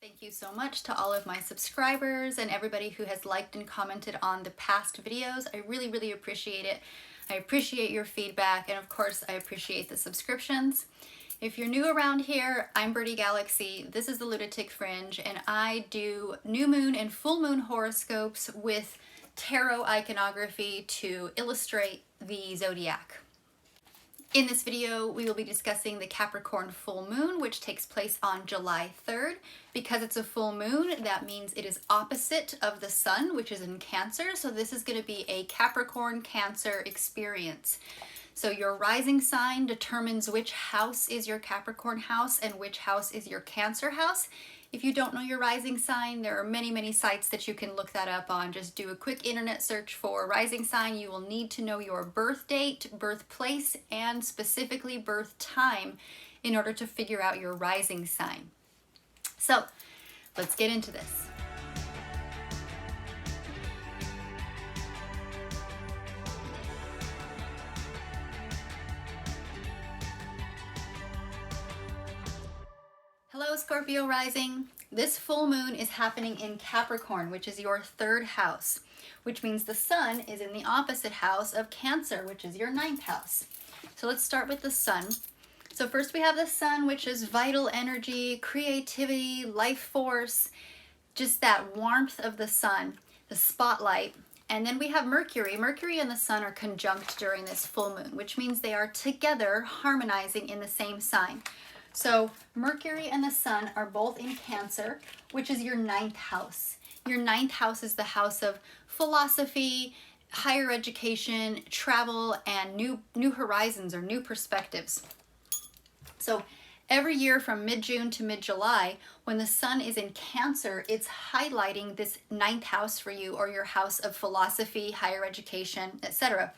Thank you so much to all of my subscribers and everybody who has liked and commented on the past videos. I really appreciate it. I appreciate your feedback, and of course I appreciate the subscriptions. If you're new around here, I'm Birdie Galaxy. This is the Lunatic Fringe, and I do new moon and full moon horoscopes with tarot iconography to illustrate the zodiac. In this video, we will be discussing the Capricorn full moon, which takes place on July 3rd. Because it's a full moon, that means it is opposite of the sun, which is in Cancer. So this is going to be a Capricorn Cancer experience. So your rising sign determines which house is your Capricorn house and which house is your Cancer house. If you don't know your rising sign, there are many sites that you can look that up on. Just do a quick internet search for rising sign. You will need to know your birth date, birthplace, and specifically birth time in order to figure out your rising sign. So let's get into this. Hello, Scorpio Rising. This full moon is happening in Capricorn, which is your third house, which means the sun is in the opposite house of Cancer, which is your ninth house. So let's start with the sun. So first we have the sun, which is vital energy, creativity, life force, just that warmth of the sun, the spotlight. And then we have Mercury. Mercury and the sun are conjunct during this full moon, which means they are together harmonizing in the same sign. So Mercury and the sun are both in Cancer, which is your ninth house. Your ninth house is the house of philosophy, higher education, travel, and new horizons or new perspectives. So every year from mid-June to mid-July, when the sun is in Cancer, it's highlighting this ninth house for you, or your house of philosophy, higher education, etc.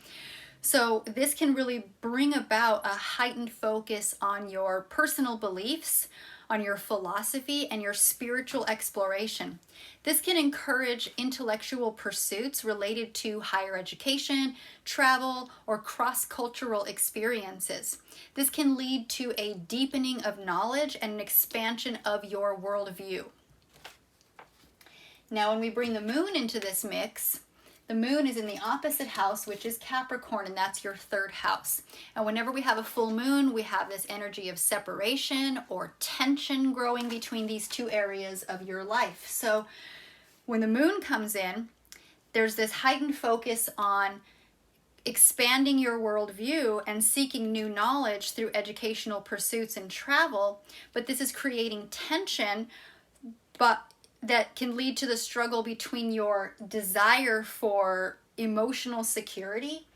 So this can really bring about a heightened focus on your personal beliefs, on your philosophy, and your spiritual exploration. This can encourage intellectual pursuits related to higher education, travel, or cross-cultural experiences. This can lead to a deepening of knowledge and an expansion of your worldview. Now, when we bring the moon into this mix, the moon is in the opposite house, which is Capricorn, and that's your third house. And whenever we have a full moon, we have this energy of separation or tension growing between these two areas of your life. So when the moon comes in, there's this heightened focus on expanding your worldview and seeking new knowledge through educational pursuits and travel. But this is creating tension, that can lead to the struggle between your desire for emotional security.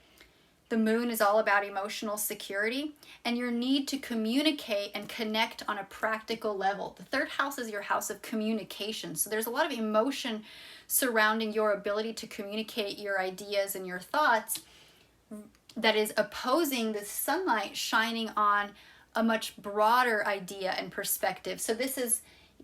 The moon is all about emotional security, and your need to communicate and connect on a practical level. The third house is your house of communication. So there's a lot of emotion surrounding your ability to communicate your ideas and your thoughts that is opposing the sunlight shining on a much broader idea and perspective. So this is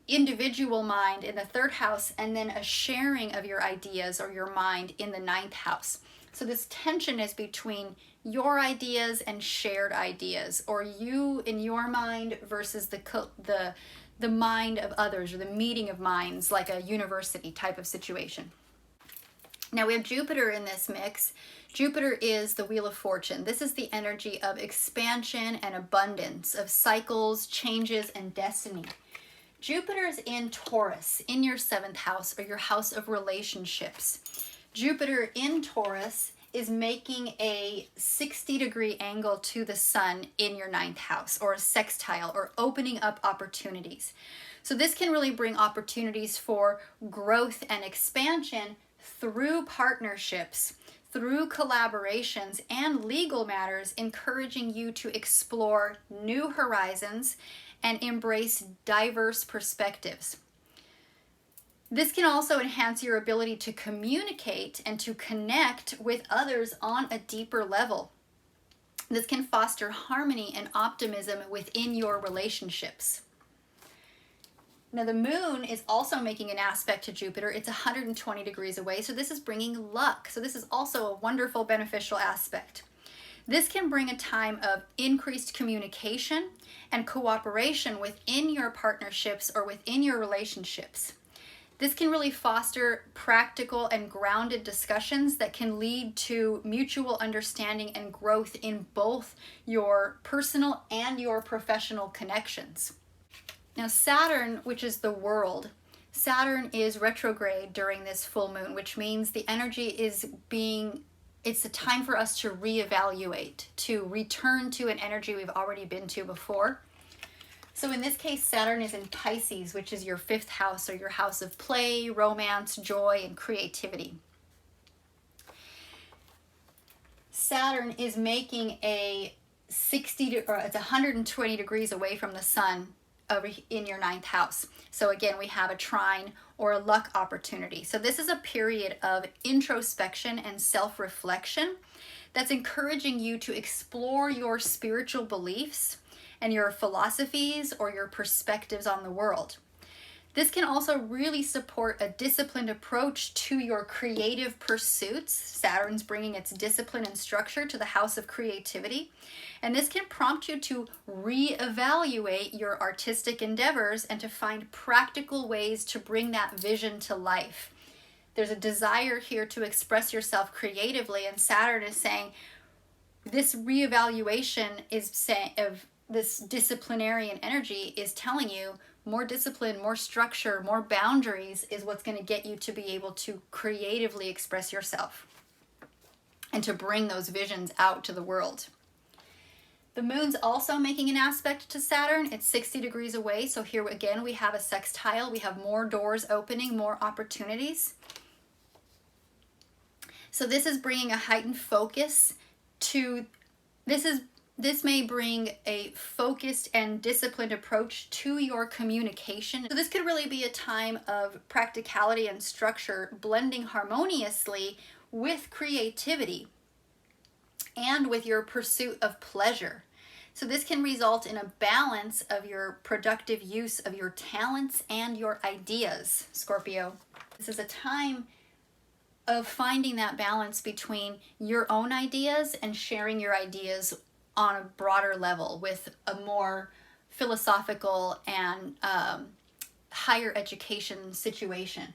individual mind in the third house, and then a sharing of your ideas or your mind in the ninth house. So this tension is between your ideas and shared ideas, or you in your mind versus the mind of others, or the meeting of minds, like a university type of situation. Now we have Jupiter in this mix. Jupiter is the Wheel of Fortune. This is the energy of expansion and abundance, of cycles, changes, and destiny. Jupiter is in Taurus, in your seventh house, or your house of relationships. Jupiter in Taurus is making a 60-degree angle to the sun in your ninth house, or a sextile, or opening up opportunities. So this can really bring opportunities for growth and expansion through partnerships, through collaborations, and legal matters, encouraging you to explore new horizons and embrace diverse perspectives. This can also enhance your ability to communicate and to connect with others on a deeper level. This can foster harmony and optimism within your relationships. Now the moon is also making an aspect to Jupiter. It's 120 degrees away, so this is bringing luck. So this is also a wonderful beneficial aspect. This can bring a time of increased communication and cooperation within your partnerships or within your relationships. This can really foster practical and grounded discussions that can lead to mutual understanding and growth in both your personal and your professional connections. Now, Saturn, which is the world, Saturn is retrograde during this full moon, which means the energy is it's a time for us to reevaluate, to return to an energy we've already been to before. So in this case, Saturn is in Pisces, which is your 5th house, or your house of play, romance, joy, and creativity. Saturn is making a it's 120 degrees away from the sun over in your 9th house. So again, we have a trine or a luck opportunity. So this is a period of introspection and self-reflection that's encouraging you to explore your spiritual beliefs and your philosophies or your perspectives on the world. This can also really support a disciplined approach to your creative pursuits. Saturn's bringing its discipline and structure to the house of creativity. And this can prompt you to reevaluate your artistic endeavors and to find practical ways to bring that vision to life. There's a desire here to express yourself creatively, and Saturn is saying this reevaluation of this disciplinarian energy is telling you more discipline, more structure, more boundaries is what's going to get you to be able to creatively express yourself and to bring those visions out to the world. The moon's also making an aspect to Saturn. It's 60 degrees away. So here again, we have a sextile. We have more doors opening, more opportunities. So this is bringing a heightened focus to, this may bring a focused and disciplined approach to your communication. So this could really be a time of practicality and structure blending harmoniously with creativity and with your pursuit of pleasure. So this can result in a balance of your productive use of your talents and your ideas, Scorpio. This is a time of finding that balance between your own ideas and sharing your ideas on a broader level with a more philosophical and higher education situation,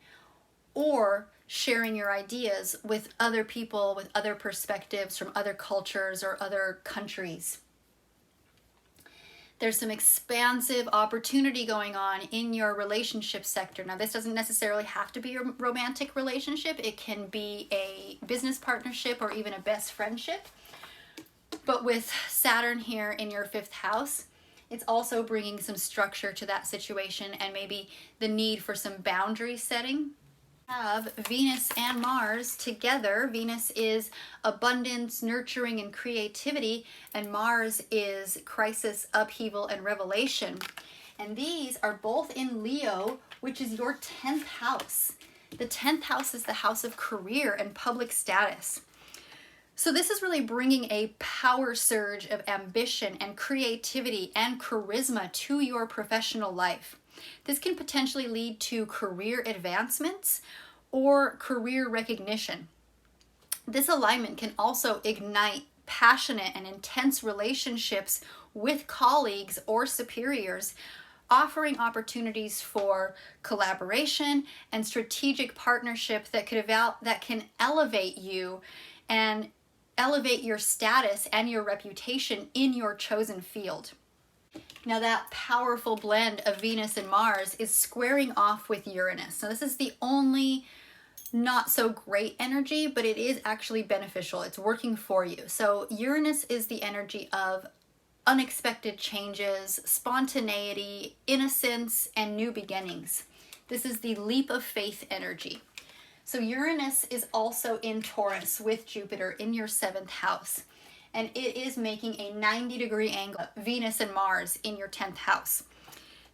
or sharing your ideas with other people, with other perspectives from other cultures or other countries. There's some expansive opportunity going on in your relationship sector. Now, this doesn't necessarily have to be a romantic relationship. It can be a business partnership or even a best friendship. But with Saturn here in your 5th house, it's also bringing some structure to that situation and maybe the need for some boundary setting. Have Venus and Mars together. Venus is abundance, nurturing, and creativity, and Mars is crisis, upheaval, and revelation. And these are both in Leo, which is your 10th house. The 10th house is the house of career and public status. So this is really bringing a power surge of ambition and creativity and charisma to your professional life. This can potentially lead to career advancements or career recognition. This alignment can also ignite passionate and intense relationships with colleagues or superiors, offering opportunities for collaboration and strategic partnership that can elevate you and elevate your status and your reputation in your chosen field. Now, that powerful blend of Venus and Mars is squaring off with Uranus. So this is the only not so great energy, but it is actually beneficial. It's working for you. So Uranus is the energy of unexpected changes, spontaneity, innocence, and new beginnings. This is the leap of faith energy. So Uranus is also in Taurus with Jupiter in your 7th house. And it is making a 90-degree angle, Venus and Mars in your 10th house.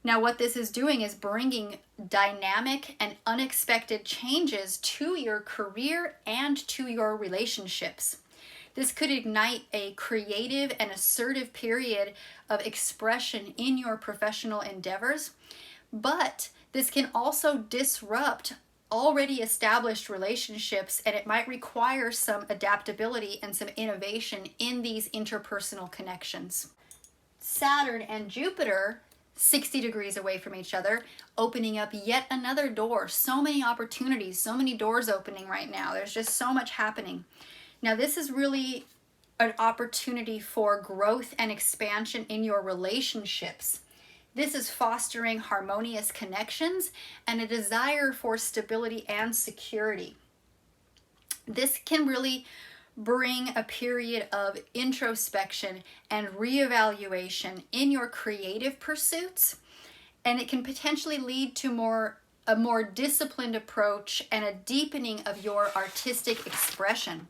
Now, what this is doing is bringing dynamic and unexpected changes to your career and to your relationships. This could ignite a creative and assertive period of expression in your professional endeavors, but this can also disrupt already established relationships, and it might require some adaptability and some innovation in these interpersonal connections. Saturn and Jupiter, 60 degrees away from each other, opening up yet another door. So many opportunities, so many doors opening right now. There's just so much happening. Now, this is really an opportunity for growth and expansion in your relationships. This is fostering harmonious connections and a desire for stability and security. This can really bring a period of introspection and reevaluation in your creative pursuits, and it can potentially lead to a more disciplined approach and a deepening of your artistic expression,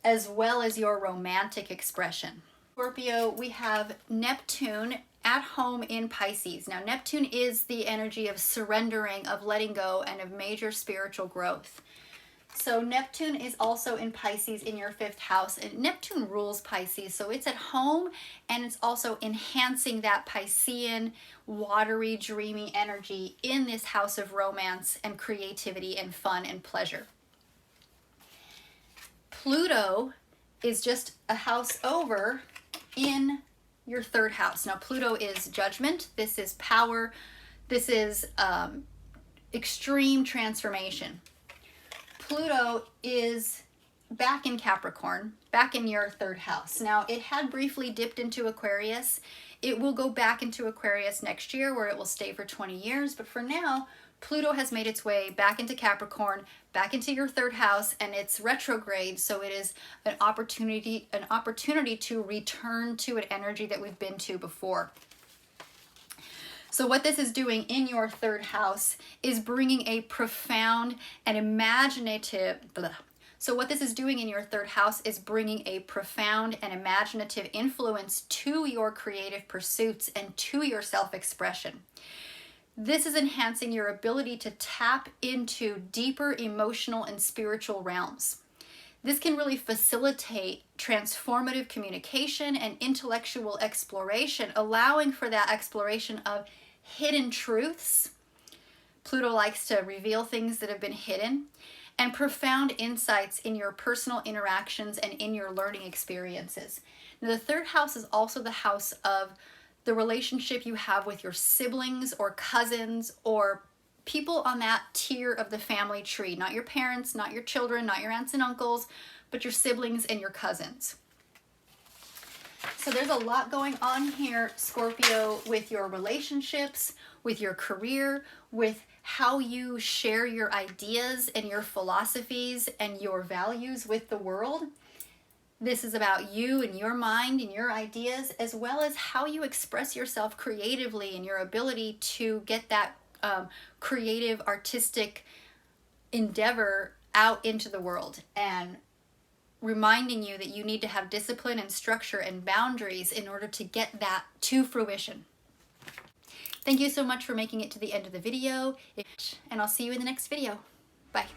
as well as your romantic expression. Scorpio, we have Neptune at home in Pisces. Now, Neptune is the energy of surrendering, of letting go, and of major spiritual growth. So Neptune is also in Pisces in your 5th house, and Neptune rules Pisces, so it's at home, and it's also enhancing that Piscean, watery, dreamy energy in this house of romance and creativity and fun and pleasure. Pluto is just a house over in your 3rd house. Now, Pluto is judgment. This is power. This is extreme transformation. Pluto is back in Capricorn, back in your 3rd house. Now, it had briefly dipped into Aquarius. It will go back into Aquarius next year, where it will stay for 20 years. But for now, Pluto has made its way back into Capricorn, back into your 3rd house, and it's retrograde, so it is an opportunity to return to an energy that we've been to before. So what this is doing in your 3rd house is bringing a profound and imaginative influence to your creative pursuits and to your self-expression. This is enhancing your ability to tap into deeper emotional and spiritual realms. This can really facilitate transformative communication and intellectual exploration, allowing for that exploration of hidden truths. Pluto likes to reveal things that have been hidden, and profound insights in your personal interactions and in your learning experiences. Now, the 3rd house is also the house of the relationship you have with your siblings or cousins or people on that tier of the family tree. Not your parents, not your children, not your aunts and uncles, but your siblings and your cousins. So there's a lot going on here, Scorpio, with your relationships, with your career, with how you share your ideas and your philosophies and your values with the world. This is about you and your mind and your ideas, as well as how you express yourself creatively and your ability to get that creative, artistic endeavor out into the world, and reminding you that you need to have discipline and structure and boundaries in order to get that to fruition. Thank you so much for making it to the end of the video, and I'll see you in the next video. Bye.